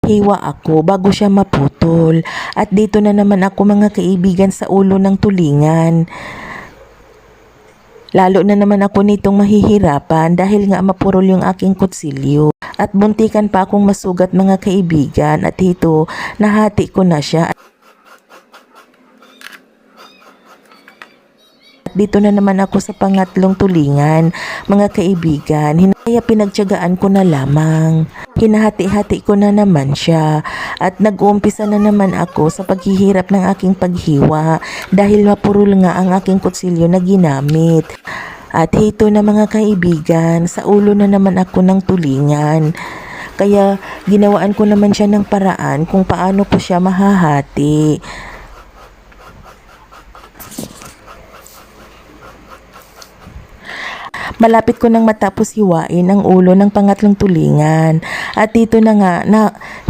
hiwa ako bago siya maputol. At dito na naman ako mga kaibigan sa ulo ng tulingan. Lalo na naman ako nitong mahihirapan dahil nga mapurol yung aking kutsilyo. At buntikan pa akong masugat mga kaibigan at ito nahati ko na siya. Dito na naman ako sa pangatlong tulingan, mga kaibigan. Kaya pinagtiyagaan ko na lamang. Hinahati-hati ko na naman siya at nag-uumpisa na naman ako sa paghihirap ng aking paghiwa dahil mapurol nga ang aking kutsilyo na ginamit. At hito na mga kaibigan, sa ulo na naman ako ng tulingan. Kaya ginawaan ko naman siya ng paraan kung paano ko siya mahahati. Malapit ko nang matapos hiwain ang ulo ng pangatlong tulingan. At dito na nga,